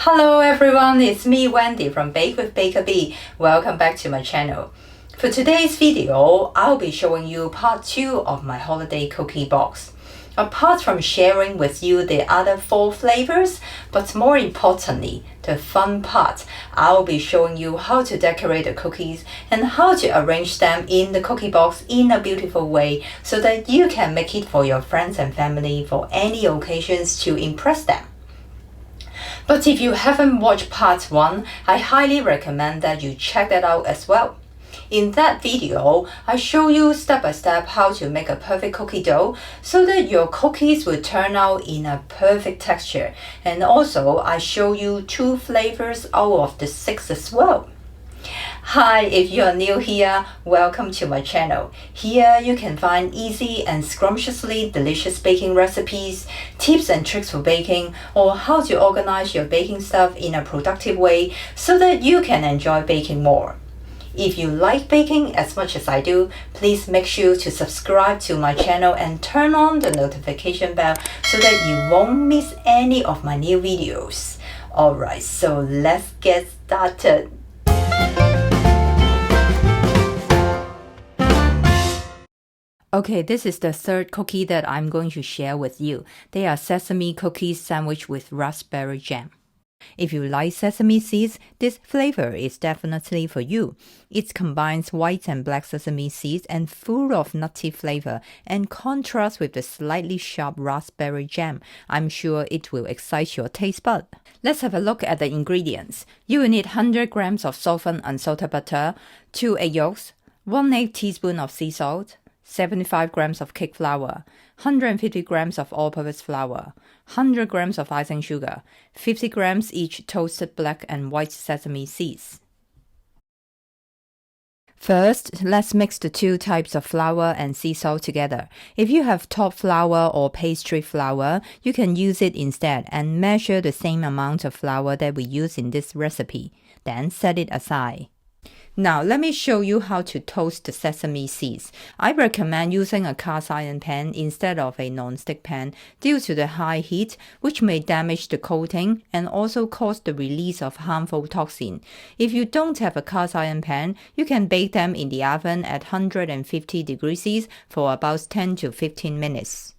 Hello everyone, it's me Wendy from Bake with Bakabee. Welcome back to my channel. For today's video, I'll be showing you part 2 of my holiday cookie box. Apart from sharing with you the other 4 flavors, but more importantly, the fun part, I'll be showing you how to decorate the cookies and how to arrange them in the cookie box in a beautiful way so that you can make it for your friends and family for any occasions to impress them. But if you haven't watched part 1, I highly recommend that you check that out as well. In that video, I show you step by step how to make a perfect cookie dough so that your cookies will turn out in a perfect texture. And also, I show you 2 flavors out of the 6 as well. Hi, if you are new here, welcome to my channel. Here you can find easy and scrumptiously delicious baking recipes, tips and tricks for baking, or how to organize your baking stuff in a productive way so that you can enjoy baking more. If you like baking as much as I do, please make sure to subscribe to my channel and turn on the notification bell so that you won't miss any of my new videos. Alright, so let's get started. Okay, this is the third cookie that I'm going to share with you. They are sesame cookies sandwiched with raspberry jam. If you like sesame seeds, this flavor is definitely for you. It combines white and black sesame seeds and full of nutty flavor and contrasts with the slightly sharp raspberry jam. I'm sure it will excite your taste bud. Let's have a look at the ingredients. You will need 100 grams of softened unsalted butter, 2 egg yolks, 1/8 teaspoon of sea salt, 75 grams of cake flour, 150 grams of all-purpose flour, 100 grams of icing sugar, 50 grams each toasted black and white sesame seeds. First, let's mix the 2 types of flour and sea salt together. If you have top flour or pastry flour, you can use it instead and measure the same amount of flour that we use in this recipe. Then set it aside. Now, let me show you how to toast the sesame seeds. I recommend using a cast iron pan instead of a non-stick pan due to the high heat, which may damage the coating and also cause the release of harmful toxin. If you don't have a cast iron pan, you can bake them in the oven at 150 degrees for about 10 to 15 minutes.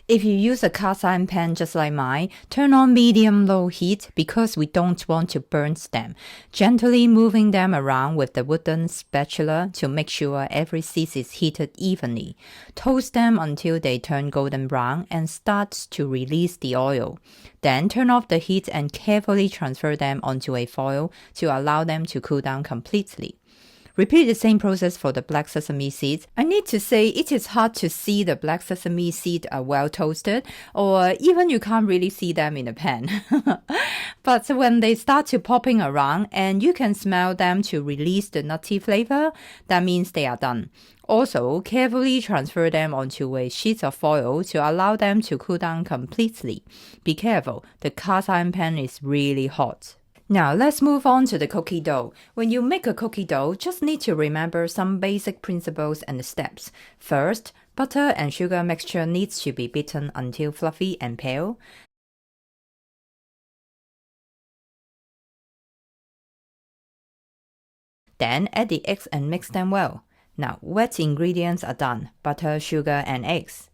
If you use a cast iron pan just like mine, turn on medium-low heat because we don't want to burn them. Gently moving them around with the wooden spatula to make sure every seed is heated evenly. Toast them until they turn golden brown and start to release the oil. Then turn off the heat and carefully transfer them onto a foil to allow them to cool down completely. Repeat the same process for the black sesame seeds. I need to say it is hard to see the black sesame seeds are well toasted, or even you can't really see them in the pan. But when they start to popping around and you can smell them to release the nutty flavor, that means they are done. Also, carefully transfer them onto a sheet of foil to allow them to cool down completely. Be careful, the cast iron pan is really hot. Now, let's move on to the cookie dough. When you make a cookie dough, just need to remember some basic principles and steps. First, butter and sugar mixture needs to be beaten until fluffy and pale. Then add the eggs and mix them well. Now, wet ingredients are done: butter, sugar, and eggs.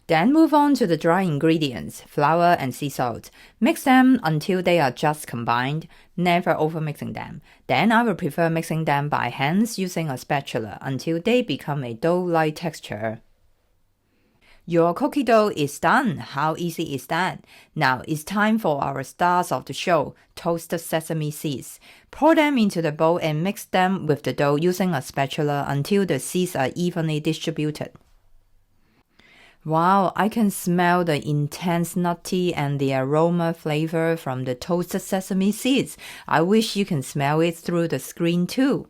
Then move on to the dry ingredients, flour and sea salt. Mix them until they are just combined, never overmixing them. Then I will prefer mixing them by hands using a spatula until they become a dough-like texture. Your cookie dough is done. How easy is that? Now it's time for our stars of the show, toasted sesame seeds. Pour them into the bowl and mix them with the dough using a spatula until the seeds are evenly distributed. Wow, I can smell the intense nutty and the aroma flavor from the toasted sesame seeds. I wish you can smell it through the screen too.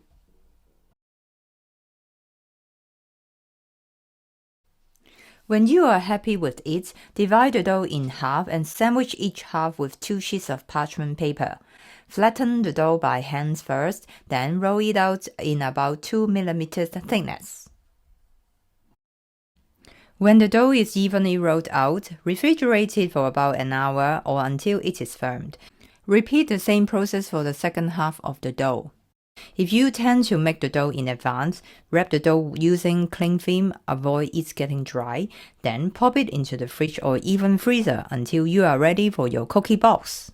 When you are happy with it, divide the dough in half and sandwich each half with 2 sheets of parchment paper. Flatten the dough by hands first, then roll it out in about 2 mm thickness. When the dough is evenly rolled out, refrigerate it for about an hour or until it is firmed. Repeat the same process for the second half of the dough. If you tend to make the dough in advance, wrap the dough using cling film, avoid it getting dry, then pop it into the fridge or even freezer until you are ready for your cookie box.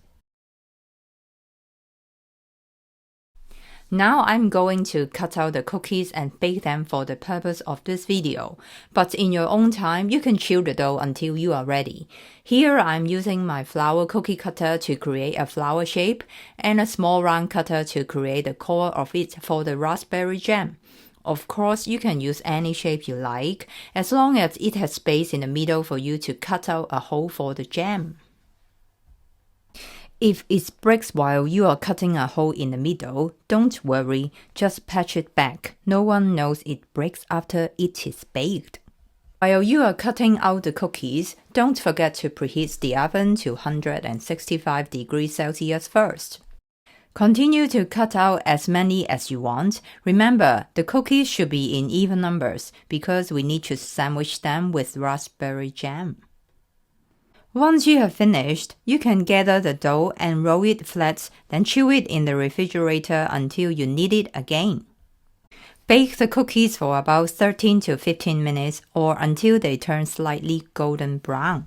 Now I'm going to cut out the cookies and bake them for the purpose of this video. But in your own time, you can chill the dough until you are ready. Here I'm using my flower cookie cutter to create a flower shape and a small round cutter to create the core of it for the raspberry jam. Of course, you can use any shape you like, as long as it has space in the middle for you to cut out a hole for the jam. If it breaks while you are cutting a hole in the middle, don't worry, just patch it back. No one knows it breaks after it is baked. While you are cutting out the cookies, don't forget to preheat the oven to 165 degrees Celsius first. Continue to cut out as many as you want. Remember, the cookies should be in even numbers because we need to sandwich them with raspberry jam. Once you have finished, you can gather the dough and roll it flat, then chill it in the refrigerator until you need it again. Bake the cookies for about 13 to 15 minutes or until they turn slightly golden brown.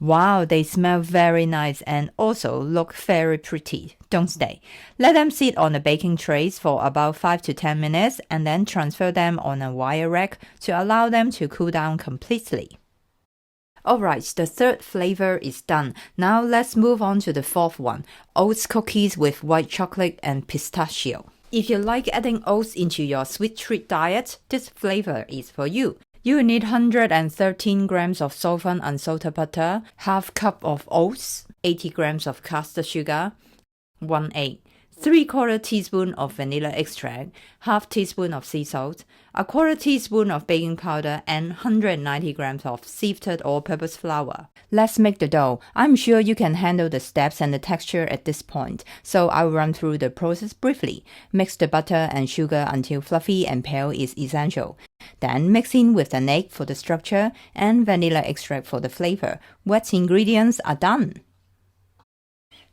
Wow, they smell very nice and also look very pretty, don't they? Let them sit on the baking trays for about 5 to 10 minutes and then transfer them on a wire rack to allow them to cool down completely. Alright, the third flavor is done. Now let's move on to the fourth one, oats cookies with white chocolate and pistachio. If you like adding oats into your sweet treat diet, this flavor is for you. You need 113 grams of softened unsalted butter, half cup of oats, 80 grams of caster sugar, 1 egg, 3/4 teaspoon of vanilla extract, half teaspoon of sea salt, 1/4 teaspoon of baking powder, and 190 grams of sifted all-purpose flour. Let's make the dough. I'm sure you can handle the steps and the texture at this point, so I'll run through the process briefly. Mix the butter and sugar until fluffy and pale is essential. Then mix in with an egg for the structure and vanilla extract for the flavor. Wet ingredients are done.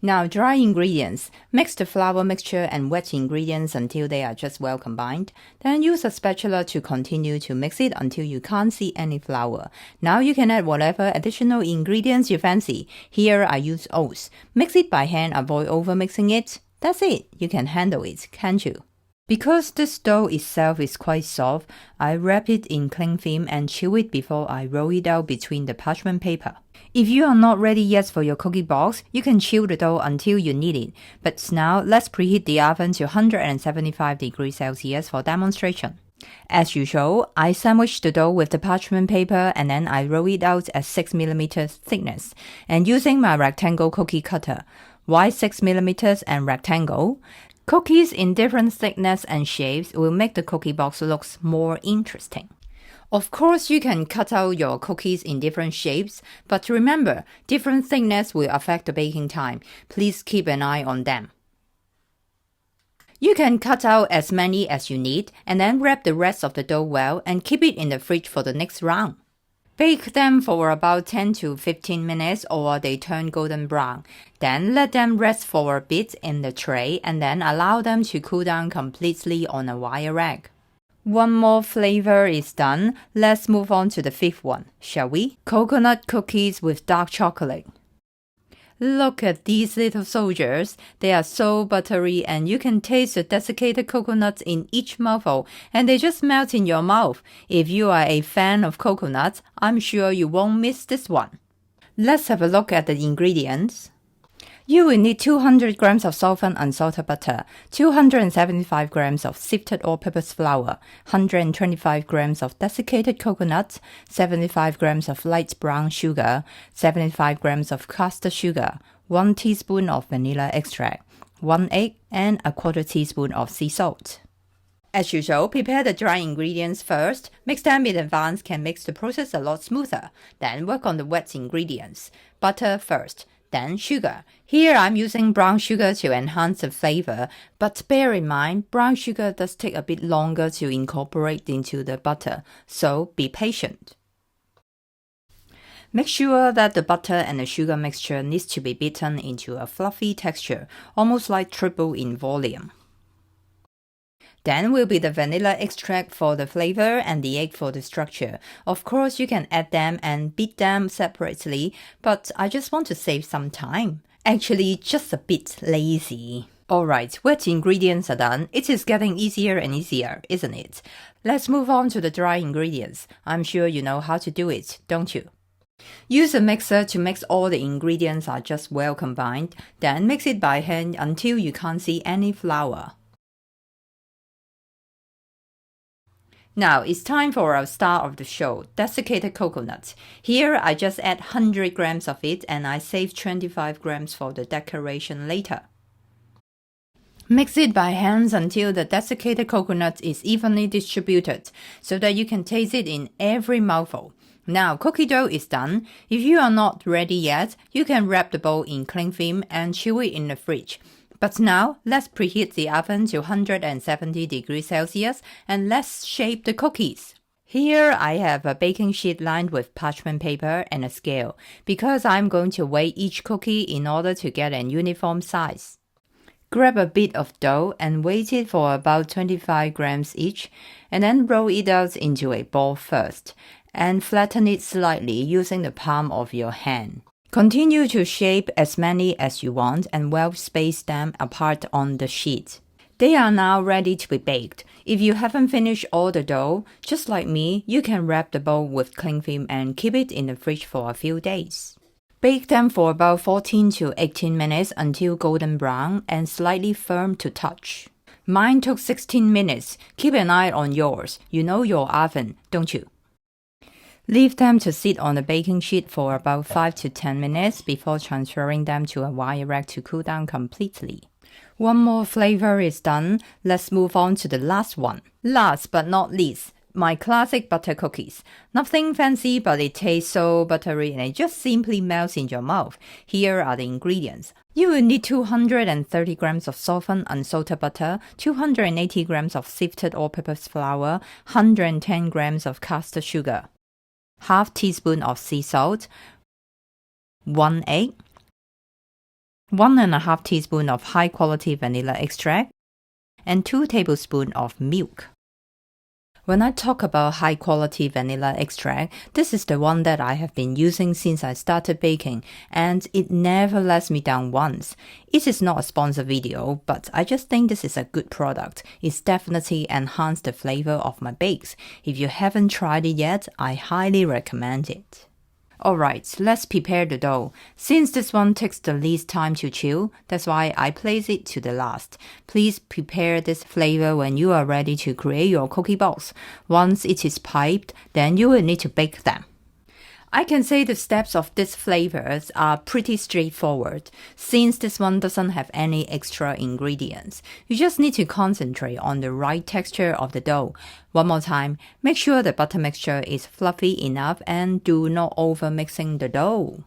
Now dry ingredients. Mix the flour mixture and wet ingredients until they are just well combined. Then use a spatula to continue to mix it until you can't see any flour. Now you can add whatever additional ingredients you fancy. Here I use oats. Mix it by hand, avoid over-mixing it. That's it. You can handle it, can't you? Because this dough itself is quite soft, I wrap it in cling film and chill it before I roll it out between the parchment paper. If you are not ready yet for your cookie box, you can chill the dough until you need it. But now, let's preheat the oven to 175 degrees Celsius for demonstration. As usual, I sandwich the dough with the parchment paper and then I roll it out at 6mm thickness. And using my rectangle cookie cutter, why 6mm and rectangle? Cookies in different thickness and shapes will make the cookie box look more interesting. Of course, you can cut out your cookies in different shapes, but remember, different thickness will affect the baking time. Please keep an eye on them. You can cut out as many as you need and then wrap the rest of the dough well and keep it in the fridge for the next round. Bake them for about 10 to 15 minutes or they turn golden brown. Then let them rest for a bit in the tray and then allow them to cool down completely on a wire rack. One more flavor is done. Let's move on to the fifth one, shall we? Coconut cookies with dark chocolate. Look at these little soldiers. They are so buttery and you can taste the desiccated coconuts in each mouthful and they just melt in your mouth. If you are a fan of coconuts, I'm sure you won't miss this one. Let's have a look at the ingredients. You will need 200 grams of softened unsalted butter, 275 grams of sifted all-purpose flour, 125 grams of desiccated coconuts, 75 grams of light brown sugar, 75 grams of caster sugar, 1 teaspoon of vanilla extract, 1 egg, and 1/4 teaspoon of sea salt. As usual, prepare the dry ingredients first. Mix them in advance can make the process a lot smoother. Then work on the wet ingredients. Butter first. Then sugar. Here I'm using brown sugar to enhance the flavor, but bear in mind, brown sugar does take a bit longer to incorporate into the butter, so be patient. Make sure that the butter and the sugar mixture needs to be beaten into a fluffy texture, almost like triple in volume. Then will be the vanilla extract for the flavor and the egg for the structure. Of course, you can add them and beat them separately, but I just want to save some time. Actually, just a bit lazy. Alright, wet ingredients are done. It is getting easier and easier, isn't it? Let's move on to the dry ingredients. I'm sure you know how to do it, don't you? Use a mixer to mix all the ingredients are just well combined, then mix it by hand until you can't see any flour. Now it's time for our star of the show, desiccated coconut. Here I just add 100 grams of it and I save 25 grams for the decoration later. Mix it by hands until the desiccated coconut is evenly distributed so that you can taste it in every mouthful. Now cookie dough is done. If you are not ready yet, you can wrap the bowl in cling film and chill it in the fridge. But now, let's preheat the oven to 170 degrees Celsius and let's shape the cookies. Here I have a baking sheet lined with parchment paper and a scale because I'm going to weigh each cookie in order to get a uniform size. Grab a bit of dough and weight it for about 25 grams each and then roll it out into a ball first and flatten it slightly using the palm of your hand. Continue to shape as many as you want and well space them apart on the sheet. They are now ready to be baked. If you haven't finished all the dough, just like me, you can wrap the bowl with cling film and keep it in the fridge for a few days. Bake them for about 14 to 18 minutes until golden brown and slightly firm to touch. Mine took 16 minutes. Keep an eye on yours. You know your oven, don't you? Leave them to sit on the baking sheet for about 5 to 10 minutes before transferring them to a wire rack to cool down completely. One more flavor is done. Let's move on to the last one. Last but not least, my classic butter cookies. Nothing fancy, but it tastes so buttery and it just simply melts in your mouth. Here are the ingredients. You will need 230 grams of softened unsalted butter, 280 grams of sifted all-purpose flour, 110 grams of caster sugar, half teaspoon of sea salt, 1 egg, 1.5 teaspoon of high-quality vanilla extract, and 2 tablespoons of milk. When I talk about high-quality vanilla extract, this is the one that I have been using since I started baking, and it never lets me down once. It is not a sponsor video, but I just think this is a good product. It's definitely enhanced the flavor of my bakes. If you haven't tried it yet, I highly recommend it. Alright, let's prepare the dough. Since this one takes the least time to chill, that's why I place it to the last. Please prepare this flavor when you are ready to create your cookie balls. Once it is piped, then you will need to bake them. I can say the steps of these flavors are pretty straightforward, since this one doesn't have any extra ingredients. You just need to concentrate on the right texture of the dough. One more time, make sure the butter mixture is fluffy enough and do not over mixing the dough.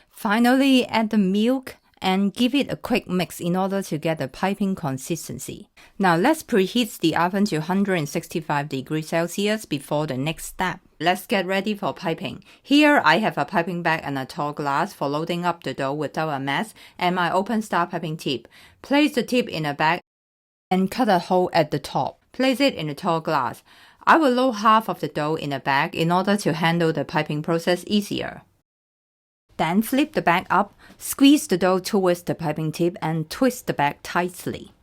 Finally, add the milk and give it a quick mix in order to get a piping consistency. Now let's preheat the oven to 165 degrees Celsius before the next step. Let's get ready for piping. Here I have a piping bag and a tall glass for loading up the dough without a mess and my open star piping tip. Place the tip in a bag and cut a hole at the top. Place it in a tall glass. I will load half of the dough in a bag in order to handle the piping process easier. Then flip the bag up, squeeze the dough towards the piping tip and twist the bag tightly.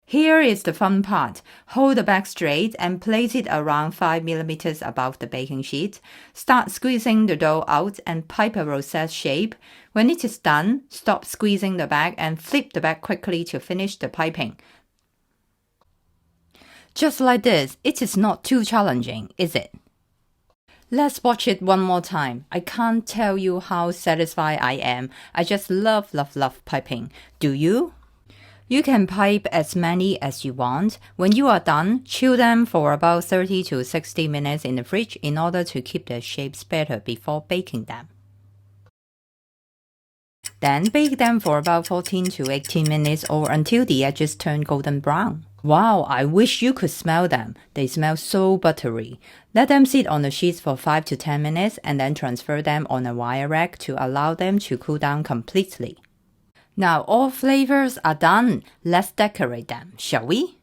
Here is the fun part. Hold the bag straight and place it around 5 mm above the baking sheet. Start squeezing the dough out and pipe a rosette shape. When it is done, stop squeezing the bag and flip the bag quickly to finish the piping. Just like this, it is not too challenging, is it? Let's watch it one more time. I can't tell you how satisfied I am. I just love piping. Do you? You can pipe as many as you want. When you are done, chill them for about 30 to 60 minutes in the fridge in order to keep their shapes better before baking them. Then bake them for about 14 to 18 minutes or until the edges turn golden brown. Wow, I wish you could smell them. They smell so buttery. Let them sit on the sheets for 5 to 10 minutes and then transfer them on a wire rack to allow them to cool down completely. Now all flavors are done. Let's decorate them, shall we?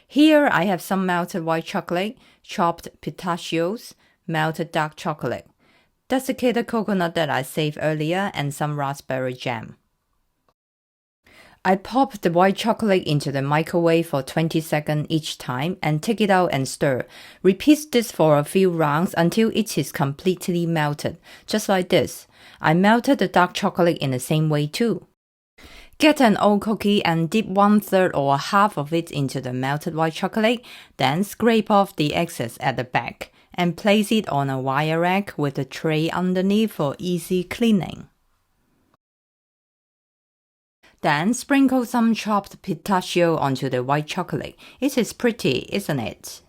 Here I have some melted white chocolate, chopped pistachios, melted dark chocolate, desiccated coconut that I saved earlier, and some raspberry jam. I pop the white chocolate into the microwave for 20 seconds each time and take it out and stir. Repeat this for a few rounds until it is completely melted, just like this. I melted the dark chocolate in the same way too. Get an old cookie and dip 1/3 or half of it into the melted white chocolate, then scrape off the excess at the back and place it on a wire rack with a tray underneath for easy cleaning. Then sprinkle some chopped pistachio onto the white chocolate. It is pretty, isn't it?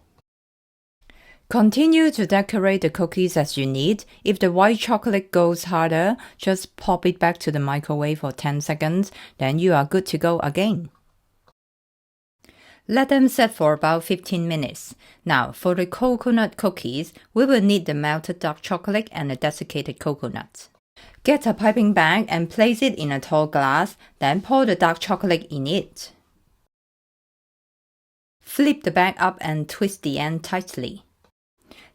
Continue to decorate the cookies as you need. If the white chocolate goes harder, just pop it back to the microwave for 10 seconds, then you are good to go again. Let them set for about 15 minutes. Now, for the coconut cookies, we will need the melted dark chocolate and the desiccated coconut. Get a piping bag and place it in a tall glass, then pour the dark chocolate in it. Flip the bag up and twist the end tightly.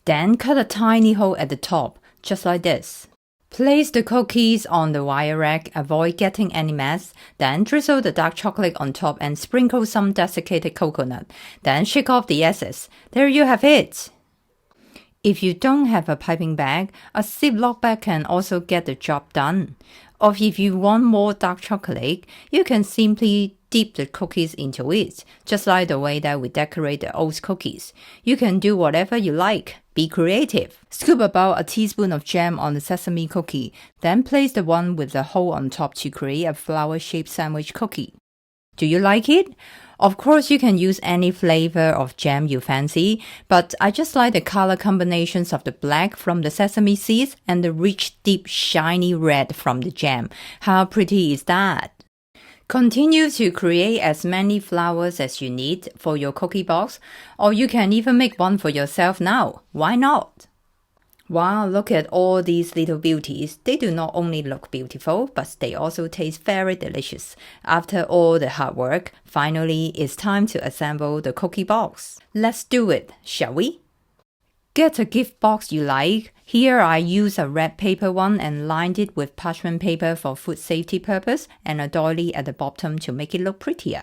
Then cut a tiny hole at the top, just like this. Place the cookies on the wire rack, avoid getting any mess. Then drizzle the dark chocolate on top and sprinkle some desiccated coconut. Then shake off the excess. There you have it! If you don't have a piping bag, a Ziploc bag can also get the job done. Or if you want more dark chocolate, you can simply dip the cookies into it, just like the way that we decorate the oat cookies. You can do whatever you like. Be creative. Scoop about a teaspoon of jam on the sesame cookie, then place the one with the hole on top to create a flower-shaped sandwich cookie. Do you like it? Of course, you can use any flavor of jam you fancy, but I just like the color combinations of the black from the sesame seeds and the rich, deep, shiny red from the jam. How pretty is that? Continue to create as many flowers as you need for your cookie box, or you can even make one for yourself now. Why not? Wow, look at all these little beauties. They do not only look beautiful, but they also taste very delicious. After all the hard work, finally it's time to assemble the cookie box. Let's do it, shall we? Get a gift box you like. Here I use a red paper one and lined it with parchment paper for food safety purpose and a doily at the bottom to make it look prettier.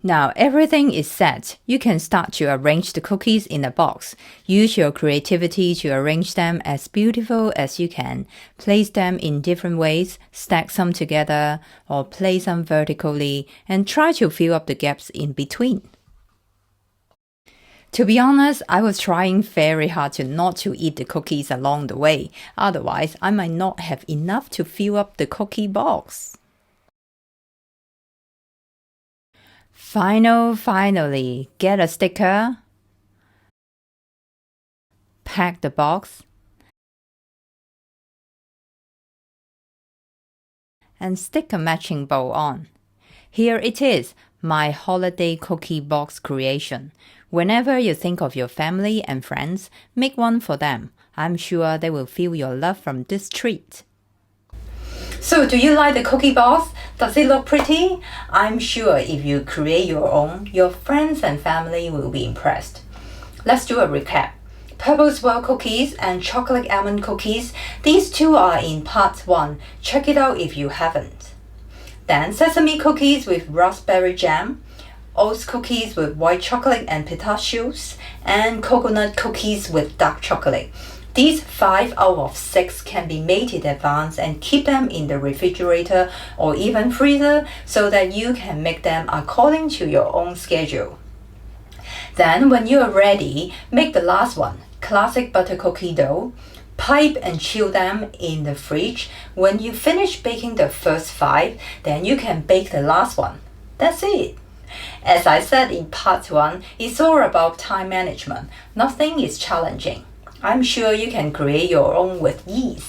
Now everything is set. You can start to arrange the cookies in the box. Use your creativity to arrange them as beautiful as you can. Place them in different ways, stack some together, or place them vertically, and try to fill up the gaps in between. To be honest, I was trying very hard not to eat the cookies along the way. Otherwise, I might not have enough to fill up the cookie box. Finally, get a sticker, pack the box, and stick a matching bow on. Here it is, my holiday cookie box creation. Whenever you think of your family and friends, make one for them. I'm sure they will feel your love from this treat. So do you like the cookie box? Does it look pretty? I'm sure if you create your own, your friends and family will be impressed. Let's do a recap. Purple swirl cookies and chocolate almond cookies. These two are in part 1. Check it out if you haven't. Then sesame cookies with raspberry jam, oat cookies with white chocolate and pistachios, and coconut cookies with dark chocolate. These 5 out of 6 can be made in advance and keep them in the refrigerator or even freezer so that you can make them according to your own schedule. Then when you are ready, make the last one, classic butter cookie dough. Pipe and chill them in the fridge. When you finish baking the first 5, then you can bake the last one. That's it. As I said in part 1, it's all about time management. Nothing is challenging. I'm sure you can create your own with ease.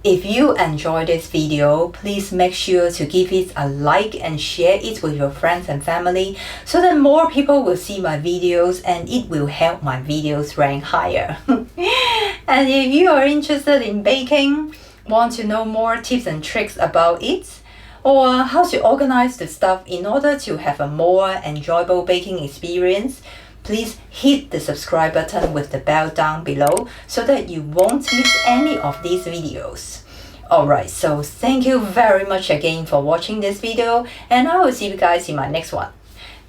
If you enjoyed this video, please make sure to give it a like and share it with your friends and family so that more people will see my videos and it will help my videos rank higher. And if you are interested in baking, want to know more tips and tricks about it, or how to organize the stuff in order to have a more enjoyable baking experience, please hit the subscribe button with the bell down below so that you won't miss any of these videos. Alright, so thank you very much again for watching this video, and I will see you guys in my next one.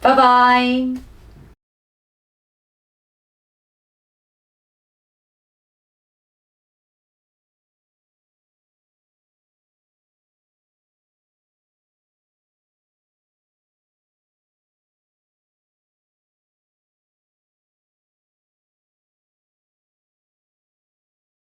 Bye bye!